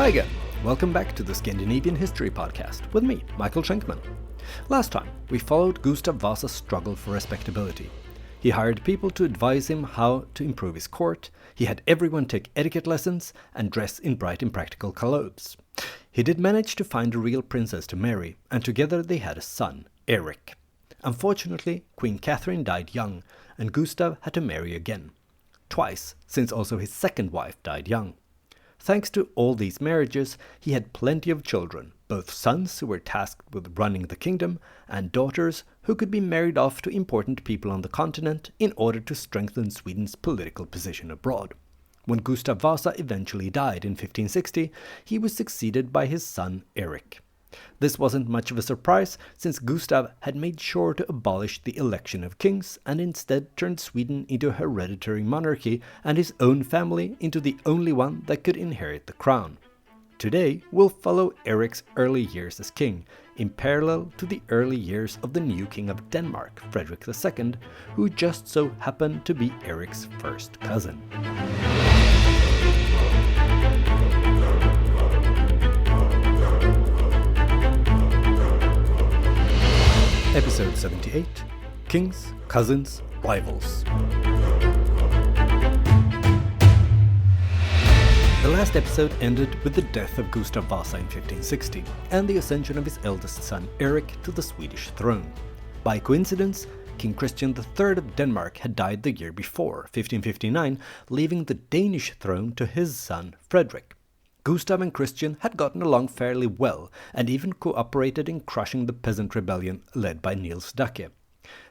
Hi again, welcome back to the Scandinavian History Podcast with me, Michael Schenkman. Last time, we followed Gustav Vasa's struggle for respectability. He hired people to advise him how to improve his court, he had everyone take etiquette lessons and dress in bright and practical clothes. He did manage to find a real princess to marry, and together they had a son, Eric. Unfortunately, Queen Catherine died young, and Gustav had to marry again. Twice, since also his second wife died young. Thanks to all these marriages, he had plenty of children, both sons who were tasked with running the kingdom, and daughters who could be married off to important people on the continent in order to strengthen Sweden's political position abroad. When Gustav Vasa eventually died in 1560, he was succeeded by his son Eric. This wasn't much of a surprise, since Gustav had made sure to abolish the election of kings and instead turned Sweden into a hereditary monarchy and his own family into the only one that could inherit the crown. Today, we'll follow Eric's early years as king, in parallel to the early years of the new king of Denmark, Frederick II, who just so happened to be Eric's first cousin. Episode 78, Kings, Cousins, Rivals. The last episode ended with the death of Gustav Vasa in 1560 and the ascension of his eldest son Eric to the Swedish throne. By coincidence, King Christian III of Denmark had died the year before, 1559, leaving the Danish throne to his son Frederick. Gustav and Christian had gotten along fairly well and even cooperated in crushing the peasant rebellion led by Niels Dacke.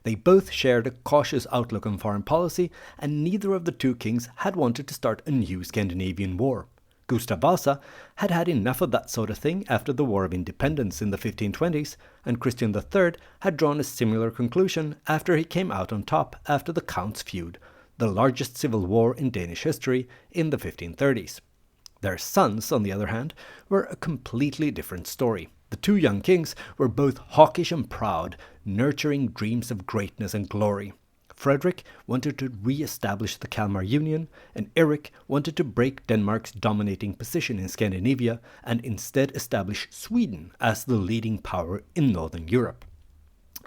They both shared a cautious outlook on foreign policy, and neither of the two kings had wanted to start a new Scandinavian war. Gustav Vasa had had enough of that sort of thing after the War of Independence in the 1520s, and Christian III had drawn a similar conclusion after he came out on top after the Counts' feud, the largest civil war in Danish history, in the 1530s. Their sons, on the other hand, were a completely different story. The two young kings were both hawkish and proud, nurturing dreams of greatness and glory. Frederick wanted to re-establish the Kalmar Union, and Eric wanted to break Denmark's dominating position in Scandinavia and instead establish Sweden as the leading power in Northern Europe.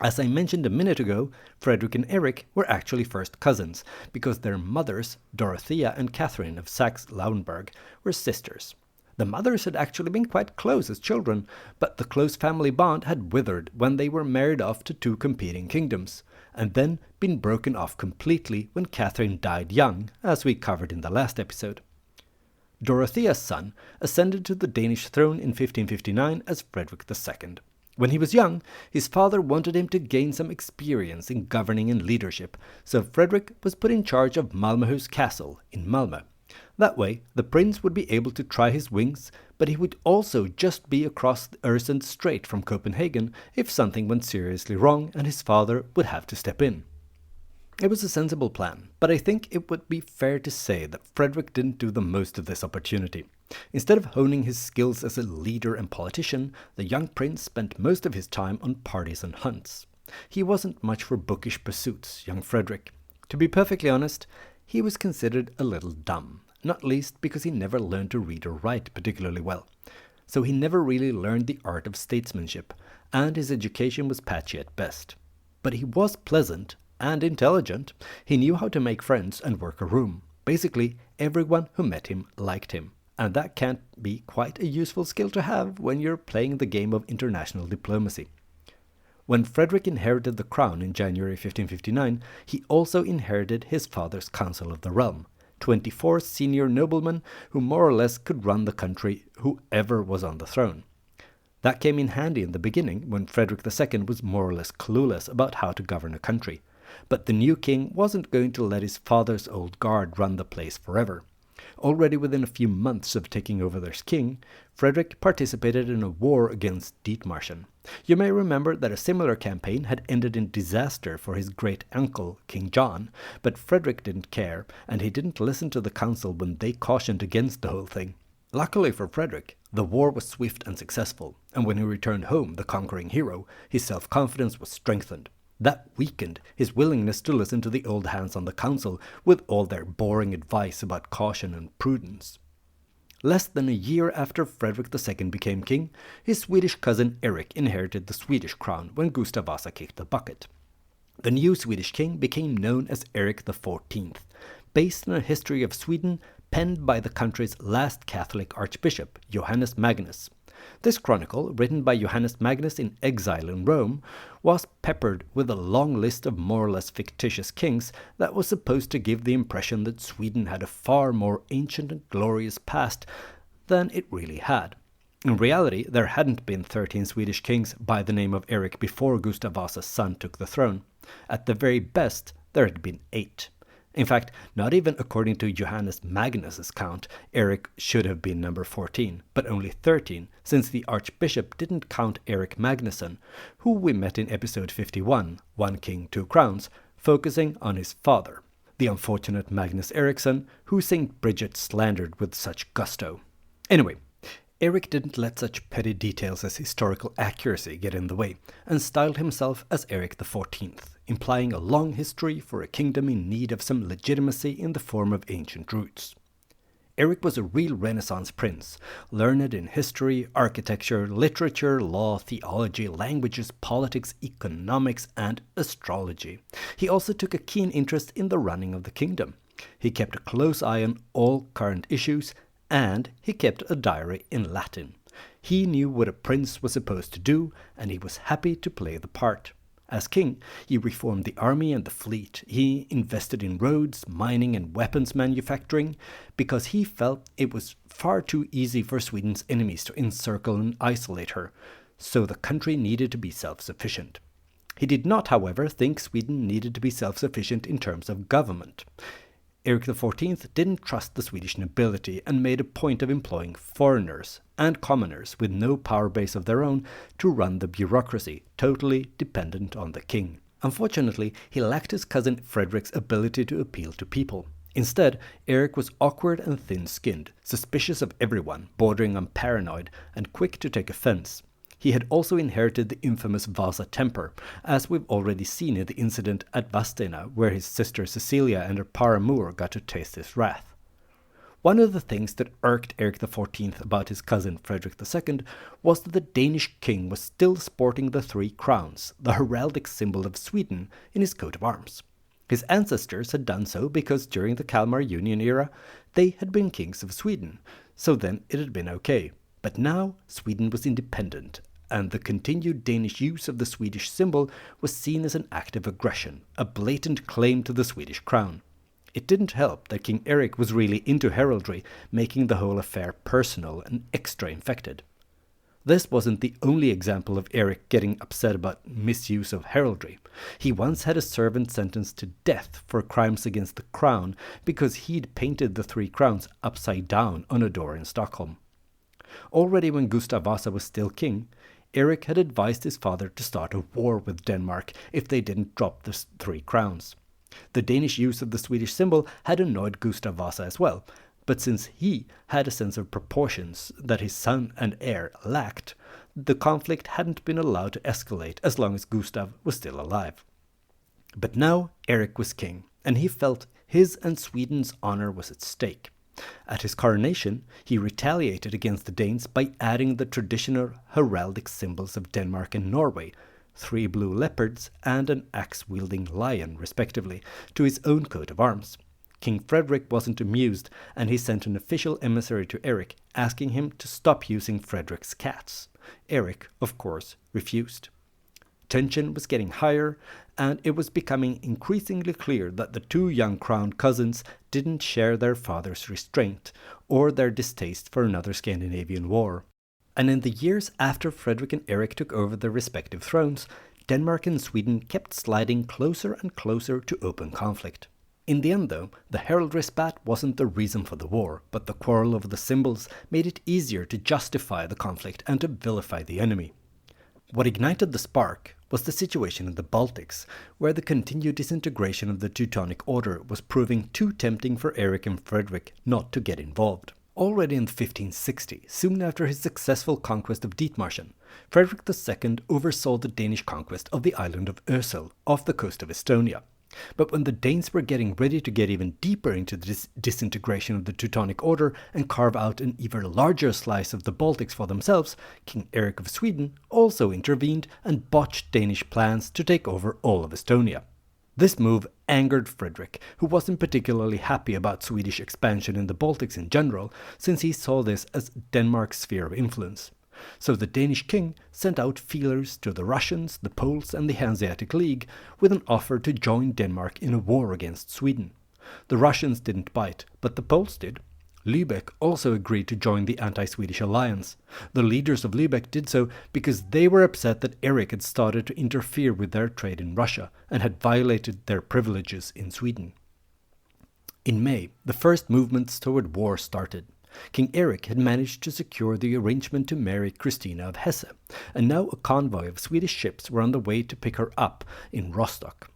As I mentioned a minute ago, Frederick and Eric were actually first cousins, because their mothers, Dorothea and Catherine of Saxe-Lauenburg, were sisters. The mothers had actually been quite close as children, but the close family bond had withered when they were married off to two competing kingdoms, and then been broken off completely when Catherine died young, as we covered in the last episode. Dorothea's son ascended to the Danish throne in 1559 as Frederick II. When he was young, his father wanted him to gain some experience in governing and leadership, so Frederick was put in charge of Malmöhus Castle in Malmö. That way, the prince would be able to try his wings, but he would also just be across the Øresund Strait from Copenhagen if something went seriously wrong and his father would have to step in. It was a sensible plan, but I think it would be fair to say that Frederick didn't do the most of this opportunity. Instead of honing his skills as a leader and politician, the young prince spent most of his time on parties and hunts. He wasn't much for bookish pursuits, young Frederick. To be perfectly honest, he was considered a little dumb, not least because he never learned to read or write particularly well. So he never really learned the art of statesmanship, and his education was patchy at best. But he was pleasant and intelligent. He knew how to make friends and work a room. Basically, everyone who met him liked him. And that can be quite a useful skill to have when you're playing the game of international diplomacy. When Frederick inherited the crown in January 1559, he also inherited his father's Council of the Realm, 24 senior noblemen who more or less could run the country, whoever was on the throne. That came in handy in the beginning, when Frederick II was more or less clueless about how to govern a country. But the new king wasn't going to let his father's old guard run the place forever. Already within a few months of taking over as king, Frederick participated in a war against Dithmarschen. You may remember that a similar campaign had ended in disaster for his great-uncle, King John, but Frederick didn't care, and he didn't listen to the council when they cautioned against the whole thing. Luckily for Frederick, the war was swift and successful, and when he returned home the conquering hero, his self-confidence was strengthened. That weakened his willingness to listen to the old hands on the council with all their boring advice about caution and prudence. Less than a year after Frederick II became king, his Swedish cousin Erik inherited the Swedish crown when Gustav Vasa kicked the bucket. The new Swedish king became known as Erik XIV, based on a history of Sweden penned by the country's last Catholic archbishop, Johannes Magnus. This chronicle, written by Johannes Magnus in exile in Rome, was peppered with a long list of more or less fictitious kings that was supposed to give the impression that Sweden had a far more ancient and glorious past than it really had. In reality, there hadn't been 13 Swedish kings by the name of Erik before Gustav Vasa's son took the throne. At the very best, there had been 8. In fact, not even according to Johannes Magnus's count, Erik should have been number 14, but only 13, since the archbishop didn't count Erik Magnusson, who we met in episode 51, One King, Two Crowns, focusing on his father, the unfortunate Magnus Eriksson, who St. Bridget slandered with such gusto. Anyway, Erik didn't let such petty details as historical accuracy get in the way, and styled himself as Erik XIV, implying a long history for a kingdom in need of some legitimacy in the form of ancient roots. Erik was a real Renaissance prince, learned in history, architecture, literature, law, theology, languages, politics, economics, and astrology. He also took a keen interest in the running of the kingdom. He kept a close eye on all current issues, and he kept a diary in Latin. He knew what a prince was supposed to do, and he was happy to play the part. As king, he reformed the army and the fleet. He invested in roads, mining, and weapons manufacturing because he felt it was far too easy for Sweden's enemies to encircle and isolate her, so the country needed to be self-sufficient. He did not, however, think Sweden needed to be self-sufficient in terms of government. Erik XIV didn't trust the Swedish nobility and made a point of employing foreigners and commoners with no power base of their own to run the bureaucracy, totally dependent on the king. Unfortunately, he lacked his cousin Frederick's ability to appeal to people. Instead, Erik was awkward and thin-skinned, suspicious of everyone, bordering on paranoid, and quick to take offense. He had also inherited the infamous Vasa temper, as we've already seen in the incident at Vadstena, where his sister Cecilia and her paramour got to taste his wrath. One of the things that irked Erik XIV about his cousin Frederick II was that the Danish king was still sporting the 3 crowns, the heraldic symbol of Sweden, in his coat of arms. His ancestors had done so because during the Kalmar Union era they had been kings of Sweden, so then it had been okay. But now Sweden was independent, and the continued Danish use of the Swedish symbol was seen as an act of aggression, a blatant claim to the Swedish crown. It didn't help that King Erik was really into heraldry, making the whole affair personal and extra infected. This wasn't the only example of Erik getting upset about misuse of heraldry. He once had a servant sentenced to death for crimes against the crown because he'd painted the 3 crowns upside down on a door in Stockholm. Already when Gustav Vasa was still king, Erik had advised his father to start a war with Denmark if they didn't drop the 3 crowns. The Danish use of the Swedish symbol had annoyed Gustav Vasa as well, but since he had a sense of proportions that his son and heir lacked, the conflict hadn't been allowed to escalate as long as Gustav was still alive. But now Erik was king, and he felt his and Sweden's honor was at stake. At his coronation, he retaliated against the Danes by adding the traditional heraldic symbols of Denmark and Norway, 3 blue leopards and an axe-wielding lion, respectively, to his own coat of arms. King Frederick wasn't amused, and he sent an official emissary to Erik, asking him to stop using Frederick's cats. Erik, of course, refused. Tension was getting higher, and it was becoming increasingly clear that the 2 young crown cousins didn't share their father's restraint or their distaste for another Scandinavian war. And in the years after Frederick and Erik took over their respective thrones, Denmark and Sweden kept sliding closer and closer to open conflict. In the end, though, the heraldry spat wasn't the reason for the war, but the quarrel over the symbols made it easier to justify the conflict and to vilify the enemy. What ignited the spark was the situation in the Baltics, where the continued disintegration of the Teutonic Order was proving too tempting for Erik and Frederick not to get involved. Already in 1560, soon after his successful conquest of Dithmarschen, Frederick II oversaw the Danish conquest of the island of Ösel off the coast of Estonia. But when the Danes were getting ready to get even deeper into the disintegration of the Teutonic Order and carve out an even larger slice of the Baltics for themselves, King Eric of Sweden also intervened and botched Danish plans to take over all of Estonia. This move angered Frederick, who wasn't particularly happy about Swedish expansion in the Baltics in general, since he saw this as Denmark's sphere of influence. So the Danish king sent out feelers to the Russians, the Poles and the Hanseatic League with an offer to join Denmark in a war against Sweden. The Russians didn't bite, but the Poles did. Lübeck also agreed to join the anti-Swedish alliance. The leaders of Lübeck did so because they were upset that Eric had started to interfere with their trade in Russia and had violated their privileges in Sweden. In May, the first movements toward war started. King Eric had managed to secure the arrangement to marry Christina of Hesse, and now a convoy of Swedish ships were on the way to pick her up in Rostock.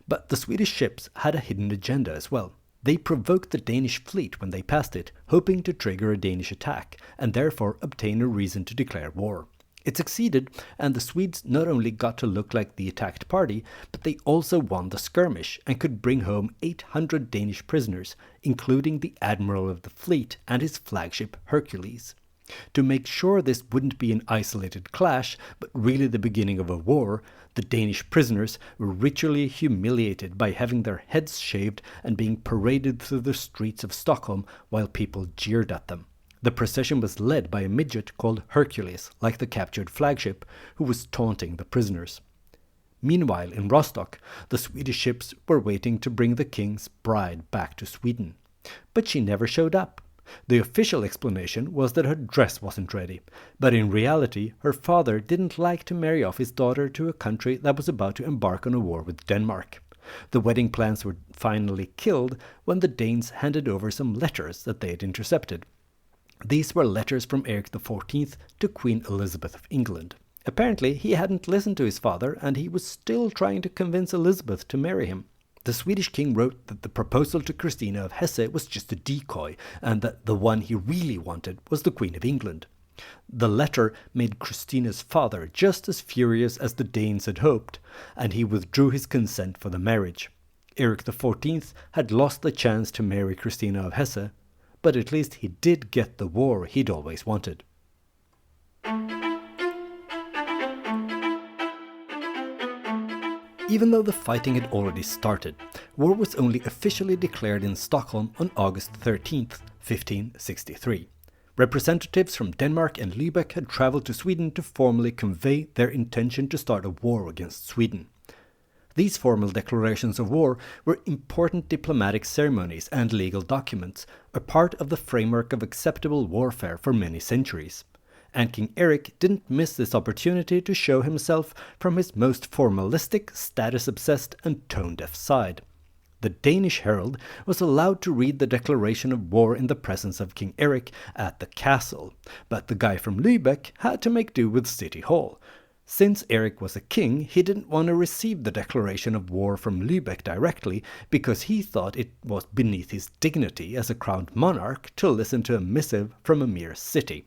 But the Swedish ships had a hidden agenda as well. They provoked the Danish fleet when they passed it, hoping to trigger a Danish attack, and therefore obtain a reason to declare war. It succeeded, and the Swedes not only got to look like the attacked party, but they also won the skirmish and could bring home 800 Danish prisoners, including the admiral of the fleet and his flagship Hercules. To make sure this wouldn't be an isolated clash, but really the beginning of a war, the Danish prisoners were ritually humiliated by having their heads shaved and being paraded through the streets of Stockholm while people jeered at them. The procession was led by a midget called Hercules, like the captured flagship, who was taunting the prisoners. Meanwhile, in Rostock, the Swedish ships were waiting to bring the king's bride back to Sweden. But she never showed up. The official explanation was that her dress wasn't ready, but in reality, her father didn't like to marry off his daughter to a country that was about to embark on a war with Denmark. The wedding plans were finally killed when the Danes handed over some letters that they had intercepted. These were letters from Eric XIV to Queen Elizabeth of England. Apparently, he hadn't listened to his father, and he was still trying to convince Elizabeth to marry him. The Swedish king wrote that the proposal to Christina of Hesse was just a decoy, and that the one he really wanted was the Queen of England. The letter made Christina's father just as furious as the Danes had hoped, and he withdrew his consent for the marriage. Eric XIV had lost the chance to marry Christina of Hesse, but at least he did get the war he'd always wanted. Even though the fighting had already started, war was only officially declared in Stockholm on August 13, 1563. Representatives from Denmark and Lübeck had traveled to Sweden to formally convey their intention to start a war against Sweden. These formal declarations of war were important diplomatic ceremonies and legal documents, a part of the framework of acceptable warfare for many centuries. And King Eric didn't miss this opportunity to show himself from his most formalistic, status-obsessed and tone-deaf side. The Danish herald was allowed to read the declaration of war in the presence of King Eric at the castle, but the guy from Lübeck had to make do with City Hall. Since Eric was a king, he didn't want to receive the declaration of war from Lübeck directly because he thought it was beneath his dignity as a crowned monarch to listen to a missive from a mere city.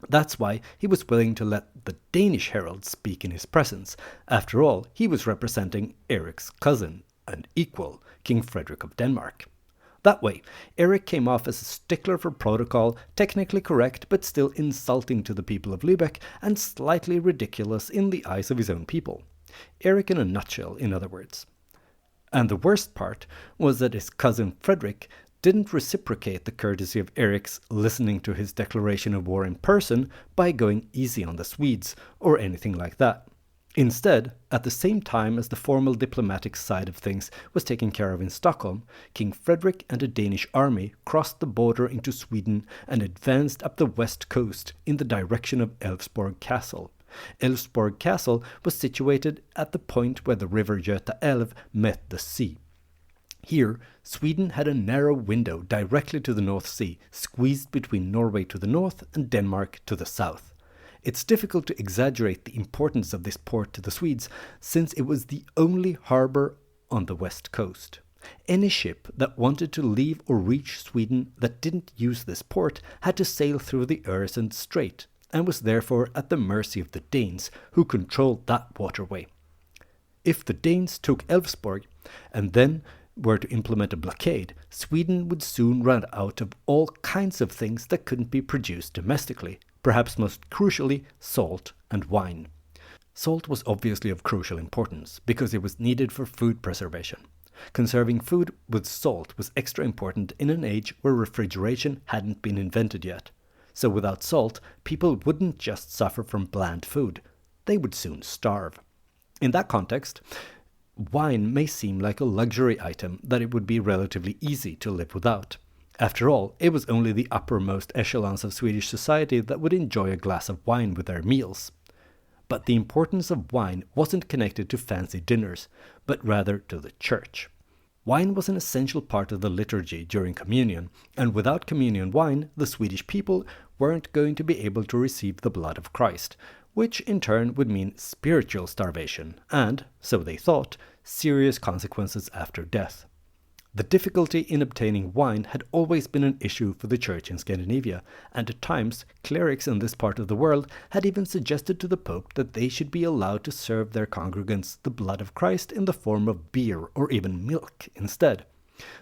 That's why he was willing to let the Danish herald speak in his presence. After all, he was representing Eric's cousin and equal, King Frederick of Denmark. That way, Eric came off as a stickler for protocol, technically correct but still insulting to the people of Lübeck and slightly ridiculous in the eyes of his own people. Eric in a nutshell, in other words. And the worst part was that his cousin Frederick didn't reciprocate the courtesy of Eric's listening to his declaration of war in person by going easy on the Swedes or anything like that. Instead, at the same time as the formal diplomatic side of things was taken care of in Stockholm, King Frederick and a Danish army crossed the border into Sweden and advanced up the west coast in the direction of Älvsborg Castle. Älvsborg Castle was situated at the point where the river Göta Älv met the sea. Here, Sweden had a narrow window directly to the North Sea, squeezed between Norway to the north and Denmark to the south. It's difficult to exaggerate the importance of this port to the Swedes, since it was the only harbor on the west coast. Any ship that wanted to leave or reach Sweden that didn't use this port had to sail through the Öresund Strait, and was therefore at the mercy of the Danes, who controlled that waterway. If the Danes took Älvsborg, and then were to implement a blockade, Sweden would soon run out of all kinds of things that couldn't be produced domestically, perhaps most crucially salt and wine. Salt was obviously of crucial importance because it was needed for food preservation. Conserving food with salt was extra important in an age where refrigeration hadn't been invented yet. So without salt, people wouldn't just suffer from bland food, they would soon starve. In that context, wine may seem like a luxury item that it would be relatively easy to live without. After all, it was only the uppermost echelons of Swedish society that would enjoy a glass of wine with their meals. But the importance of wine wasn't connected to fancy dinners, but rather to the church. Wine was an essential part of the liturgy during communion, and without communion wine, the Swedish people weren't going to be able to receive the blood of Christ, which in turn would mean spiritual starvation and, so they thought, serious consequences after death. The difficulty in obtaining wine had always been an issue for the church in Scandinavia, and at times clerics in this part of the world had even suggested to the Pope that they should be allowed to serve their congregants the blood of Christ in the form of beer or even milk instead.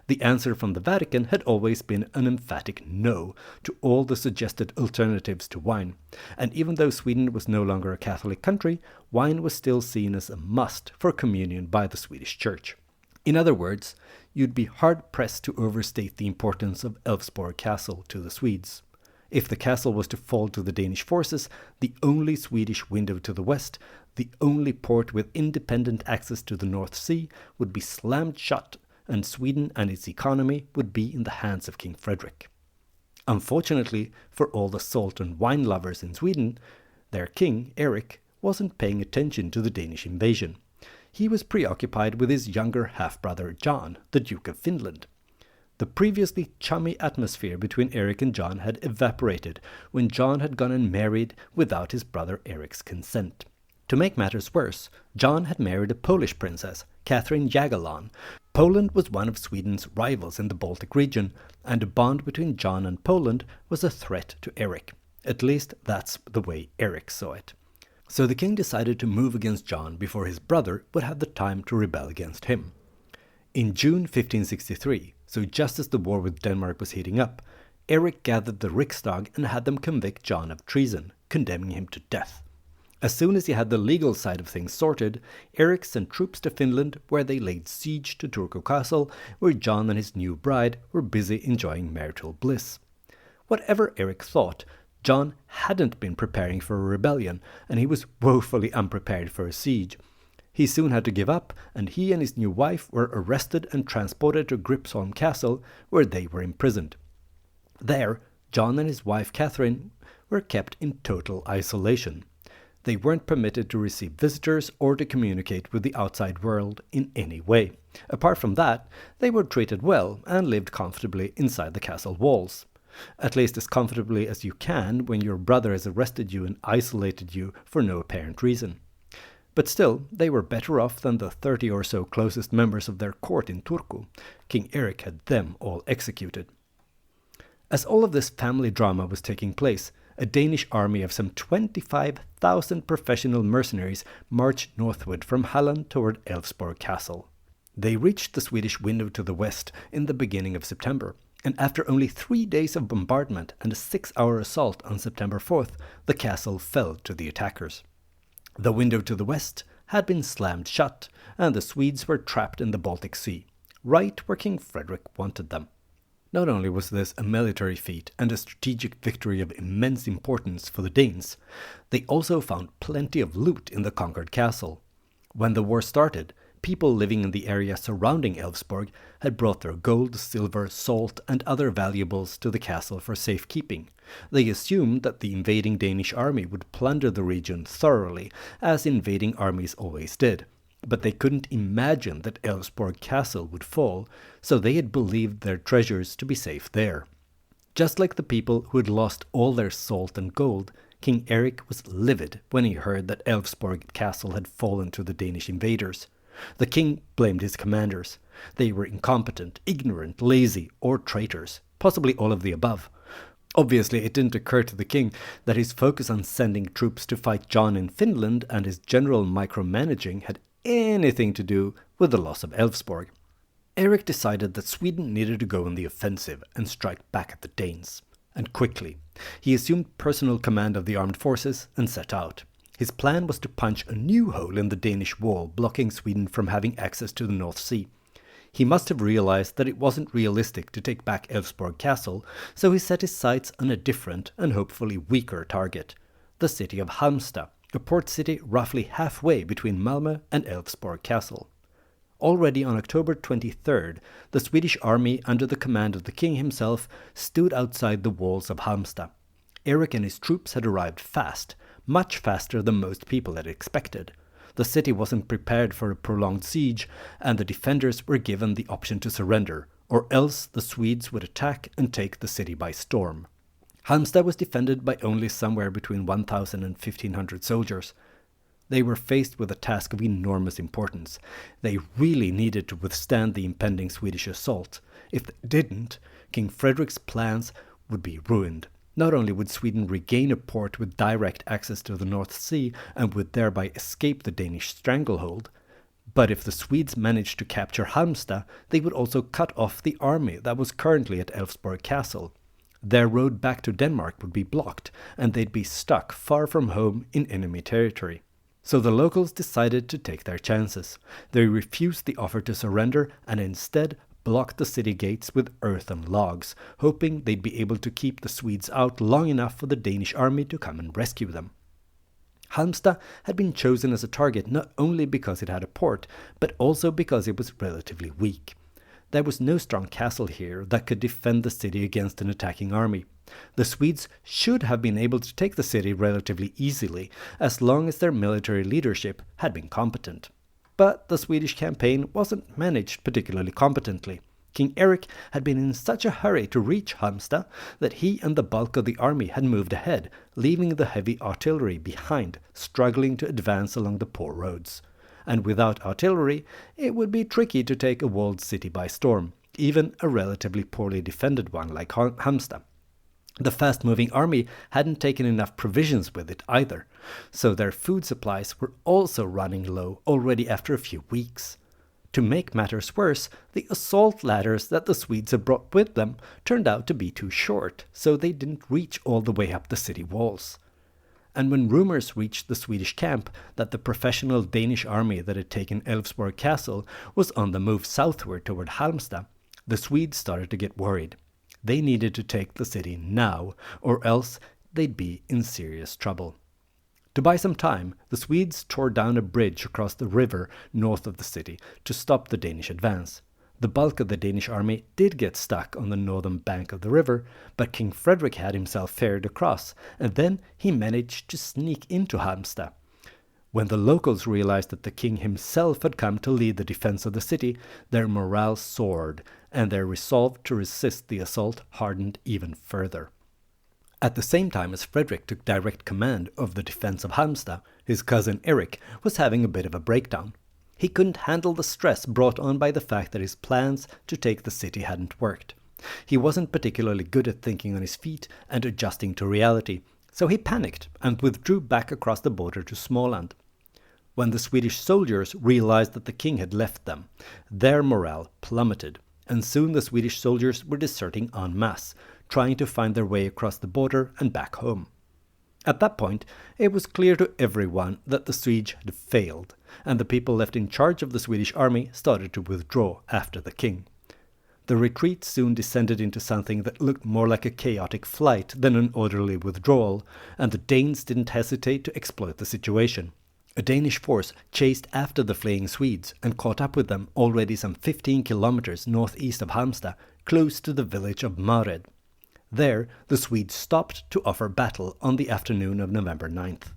The answer from the Vatican had always been an emphatic no to all the suggested alternatives to wine, and even though Sweden was no longer a Catholic country, wine was still seen as a must for communion by the Swedish Church. In other words, you'd be hard-pressed to overstate the importance of Älvsborg Castle to the Swedes. If the castle was to fall to the Danish forces, the only Swedish window to the west, the only port with independent access to the North Sea, would be slammed shut, and Sweden and its economy would be in the hands of King Frederick. Unfortunately for all the salt and wine lovers in Sweden, their king, Erik, wasn't paying attention to the Danish invasion. He was preoccupied with his younger half-brother John, the Duke of Finland. The previously chummy atmosphere between Erik and John had evaporated when John had gone and married without his brother Erik's consent. To make matters worse, John had married a Polish princess, Catherine Jagiellon. Poland was one of Sweden's rivals in the Baltic region, and a bond between John and Poland was a threat to Erik. At least that's the way Erik saw it. So the king decided to move against John before his brother would have the time to rebel against him. In June 1563, so just as the war with Denmark was heating up, Erik gathered the Riksdag and had them convict John of treason, condemning him to death. As soon as he had the legal side of things sorted, Erik sent troops to Finland where they laid siege to Turku Castle, where John and his new bride were busy enjoying marital bliss. Whatever Erik thought, John hadn't been preparing for a rebellion, and he was woefully unprepared for a siege. He soon had to give up, and he and his new wife were arrested and transported to Gripsholm Castle, where they were imprisoned. There, John and his wife Catherine were kept in total isolation. They weren't permitted to receive visitors or to communicate with the outside world in any way. Apart from that, they were treated well and lived comfortably inside the castle walls. At least as comfortably as you can when your brother has arrested you and isolated you for no apparent reason. But still, they were better off than the 30 or so closest members of their court in Turku. King Erik had them all executed. As all of this family drama was taking place, a Danish army of some 25,000 professional mercenaries marched northward from Halland toward Älvsborg Castle. They reached the Swedish window to the west in the beginning of September, and after only 3 days of bombardment and a 6-hour assault on September 4th, the castle fell to the attackers. The window to the west had been slammed shut, and the Swedes were trapped in the Baltic Sea, right where King Frederick wanted them. Not only was this a military feat and a strategic victory of immense importance for the Danes, they also found plenty of loot in the conquered castle. When the war started, people living in the area surrounding Älvsborg had brought their gold, silver, salt, and other valuables to the castle for safekeeping. They assumed that the invading Danish army would plunder the region thoroughly, as invading armies always did. But they couldn't imagine that Älvsborg Castle would fall, so they had believed their treasures to be safe there. Just like the people who had lost all their salt and gold, King Erik was livid when he heard that Älvsborg Castle had fallen to the Danish invaders. The king blamed his commanders. They were incompetent, ignorant, lazy, or traitors, possibly all of the above. Obviously, it didn't occur to the king that his focus on sending troops to fight John in Finland and his general micromanaging had anything to do with the loss of Elfsborg. Erik decided that Sweden needed to go on the offensive and strike back at the Danes. And quickly. He assumed personal command of the armed forces and set out. His plan was to punch a new hole in the Danish wall, blocking Sweden from having access to the North Sea. He must have realized that it wasn't realistic to take back Elfsborg Castle, so he set his sights on a different and hopefully weaker target, the city of Halmstad, a port city roughly halfway between Malmö and Elfsborg Castle. Already on October 23rd, the Swedish army under the command of the king himself stood outside the walls of Halmstad. Erik and his troops had arrived fast, much faster than most people had expected. The city wasn't prepared for a prolonged siege, and the defenders were given the option to surrender, or else the Swedes would attack and take the city by storm. Halmstad was defended by only somewhere between 1,000 and 1,500 soldiers. They were faced with a task of enormous importance. They really needed to withstand the impending Swedish assault. If they didn't, King Frederick's plans would be ruined. Not only would Sweden regain a port with direct access to the North Sea and would thereby escape the Danish stranglehold, but if the Swedes managed to capture Halmstad, they would also cut off the army that was currently at Elfsborg Castle. Their road back to Denmark would be blocked, and they'd be stuck far from home in enemy territory. So the locals decided to take their chances. They refused the offer to surrender and instead blocked the city gates with earth and logs, hoping they'd be able to keep the Swedes out long enough for the Danish army to come and rescue them. Halmstad had been chosen as a target not only because it had a port, but also because it was relatively weak. There was no strong castle here that could defend the city against an attacking army. The Swedes should have been able to take the city relatively easily, as long as their military leadership had been competent. But the Swedish campaign wasn't managed particularly competently. King Erik had been in such a hurry to reach Halmstad that he and the bulk of the army had moved ahead, leaving the heavy artillery behind, struggling to advance along the poor roads. And without artillery, it would be tricky to take a walled city by storm, even a relatively poorly defended one like Halmstad. The fast-moving army hadn't taken enough provisions with it either, so their food supplies were also running low already after a few weeks. To make matters worse, the assault ladders that the Swedes had brought with them turned out to be too short, so they didn't reach all the way up the city walls. And when rumors reached the Swedish camp that the professional Danish army that had taken Elfsborg Castle was on the move southward toward Halmstad, the Swedes started to get worried. They needed to take the city now, or else they'd be in serious trouble. To buy some time, the Swedes tore down a bridge across the river north of the city to stop the Danish advance. The bulk of the Danish army did get stuck on the northern bank of the river, but King Frederick had himself ferried across, and then he managed to sneak into Halmstad. When the locals realized that the king himself had come to lead the defense of the city, their morale soared, and their resolve to resist the assault hardened even further. At the same time as Frederick took direct command of the defense of Halmstad, his cousin Erik was having a bit of a breakdown. He couldn't handle the stress brought on by the fact that his plans to take the city hadn't worked. He wasn't particularly good at thinking on his feet and adjusting to reality, so he panicked and withdrew back across the border to Småland. When the Swedish soldiers realized that the king had left them, their morale plummeted, and soon the Swedish soldiers were deserting en masse, trying to find their way across the border and back home. At that point, it was clear to everyone that the siege had failed, and the people left in charge of the Swedish army started to withdraw after the king. The retreat soon descended into something that looked more like a chaotic flight than an orderly withdrawal, and the Danes didn't hesitate to exploit the situation. A Danish force chased after the fleeing Swedes and caught up with them already some 15 kilometers northeast of Halmstad, close to the village of Mared. There, the Swedes stopped to offer battle on the afternoon of November 9th.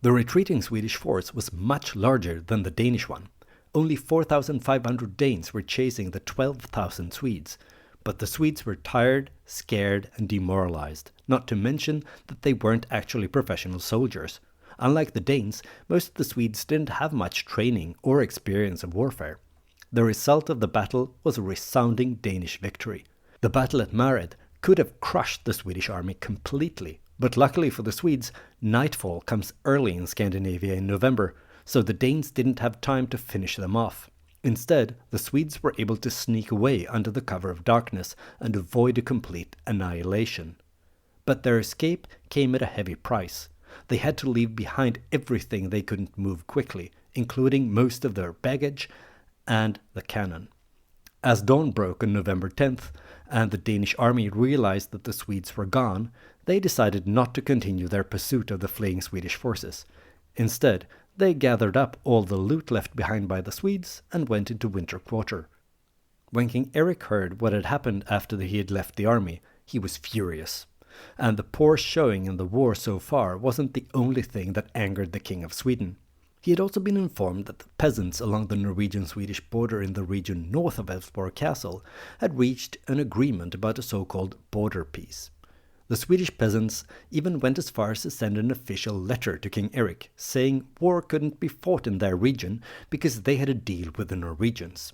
The retreating Swedish force was much larger than the Danish one. Only 4,500 Danes were chasing the 12,000 Swedes, but the Swedes were tired, scared, and demoralized, not to mention that they weren't actually professional soldiers. Unlike the Danes, most of the Swedes didn't have much training or experience of warfare. The result of the battle was a resounding Danish victory. The battle at Mared could have crushed the Swedish army completely, but luckily for the Swedes, nightfall comes early in Scandinavia in November, so the Danes didn't have time to finish them off. Instead, the Swedes were able to sneak away under the cover of darkness and avoid a complete annihilation. But their escape came at a heavy price. They had to leave behind everything they couldn't move quickly, including most of their baggage and the cannon. As dawn broke on November 10th, and the Danish army realized that the Swedes were gone, they decided not to continue their pursuit of the fleeing Swedish forces. Instead, they gathered up all the loot left behind by the Swedes and went into winter quarter. When King Eric heard what had happened after he had left the army, he was furious. And the poor showing in the war so far wasn't the only thing that angered the King of Sweden. He had also been informed that the peasants along the Norwegian-Swedish border in the region north of Elfsborg Castle had reached an agreement about a so-called border peace. The Swedish peasants even went as far as to send an official letter to King Eric, saying war couldn't be fought in their region because they had a deal with the Norwegians.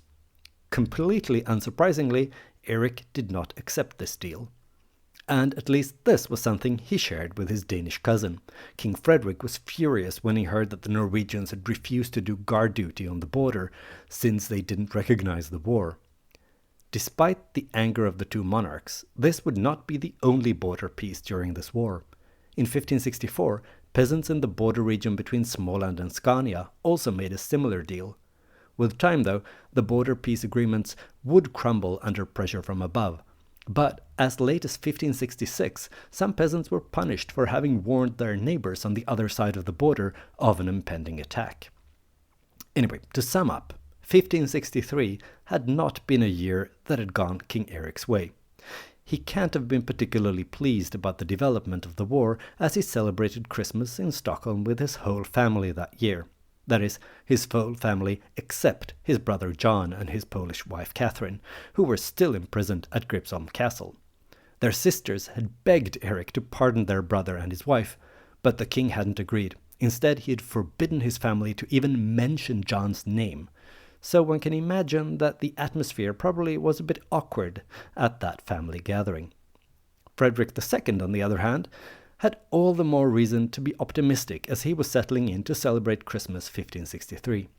Completely unsurprisingly, Eric did not accept this deal. And at least this was something he shared with his Danish cousin. King Frederick was furious when he heard that the Norwegians had refused to do guard duty on the border since they didn't recognize the war. Despite the anger of the two monarchs, this would not be the only border peace during this war. In 1564, peasants in the border region between Småland and Scania also made a similar deal. With time, though, the border peace agreements would crumble under pressure from above. But as late as 1566, some peasants were punished for having warned their neighbors on the other side of the border of an impending attack. Anyway, to sum up, 1563 had not been a year that had gone King Eric's way. He can't have been particularly pleased about the development of the war, as he celebrated Christmas in Stockholm with his whole family that year. That is, his whole family except his brother John and his Polish wife Catherine, who were still imprisoned at Gripsholm Castle. Their sisters had begged Eric to pardon their brother and his wife, but the king hadn't agreed. Instead, he had forbidden his family to even mention John's name. So one can imagine that the atmosphere probably was a bit awkward at that family gathering. Frederick II, on the other hand, had all the more reason to be optimistic as he was settling in to celebrate Christmas 1563.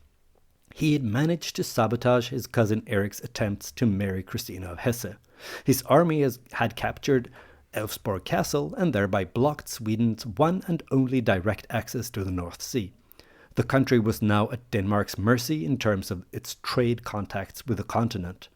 He had managed to sabotage his cousin Eric's attempts to marry Christina of Hesse. His army had captured Elfsborg Castle and thereby blocked Sweden's one and only direct access to the North Sea. The country was now at Denmark's mercy in terms of its trade contacts with the continent.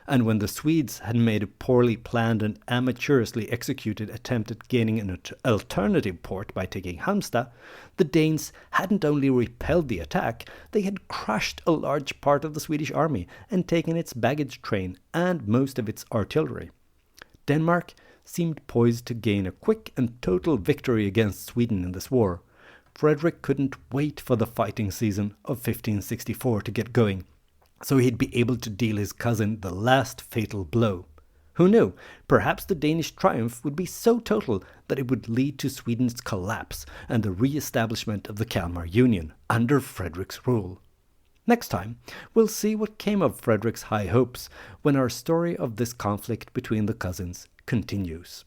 And when the Swedes had made a poorly planned and amateurishly executed attempt at gaining an alternative port by taking Halmstad, the Danes hadn't only repelled the attack, they had crushed a large part of the Swedish army and taken its baggage train and most of its artillery. Denmark seemed poised to gain a quick and total victory against Sweden in this war. Frederick couldn't wait for the fighting season of 1564 to get going, so he'd be able to deal his cousin the last fatal blow. Who knew? Perhaps the Danish triumph would be so total that it would lead to Sweden's collapse and the re-establishment of the Kalmar Union under Frederick's rule. Next time, we'll see what came of Frederick's high hopes when our story of this conflict between the cousins continues.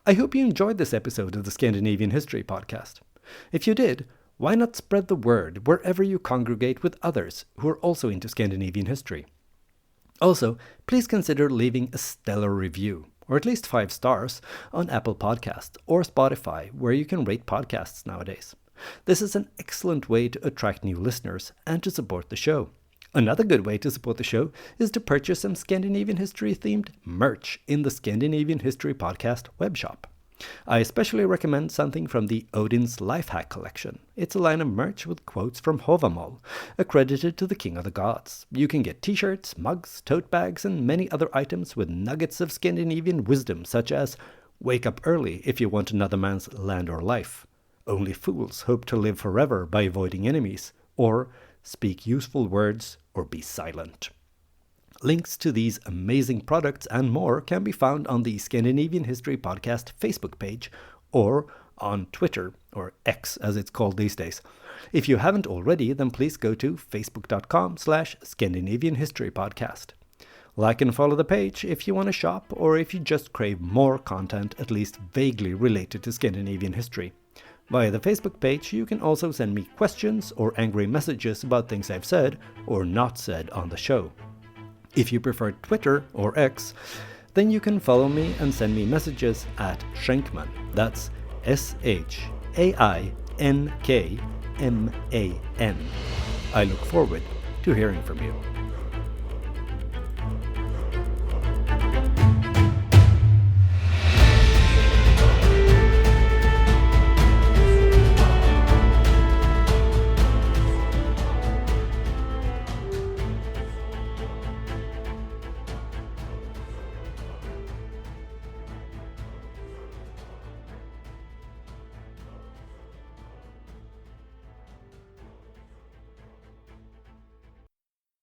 I hope you enjoyed this episode of the Scandinavian History Podcast. If you did, why not spread the word wherever you congregate with others who are also into Scandinavian history? Also, please consider leaving a stellar review, or at least 5 stars, on Apple Podcasts or Spotify, where you can rate podcasts nowadays. This is an excellent way to attract new listeners and to support the show. Another good way to support the show is to purchase some Scandinavian history-themed merch in the Scandinavian History Podcast webshop. I especially recommend something from the Odin's Lifehack collection. It's a line of merch with quotes from Havamal, accredited to the King of the Gods. You can get t-shirts, mugs, tote bags, and many other items with nuggets of Scandinavian wisdom, such as "Wake up early if you want another man's land or life," "Only fools hope to live forever by avoiding enemies," or "Speak useful words or be silent." Links to these amazing products and more can be found on the Scandinavian History Podcast Facebook page or on Twitter, or X as it's called these days. If you haven't already, then please go to facebook.com/Scandinavian History Podcast. Like and follow the page if you want to shop or if you just crave more content at least vaguely related to Scandinavian history. Via the Facebook page, you can also send me questions or angry messages about things I've said or not said on the show. If you prefer Twitter or X, then you can follow me and send me messages at Schenkman. That's SHAINKMAN. I look forward to hearing from you.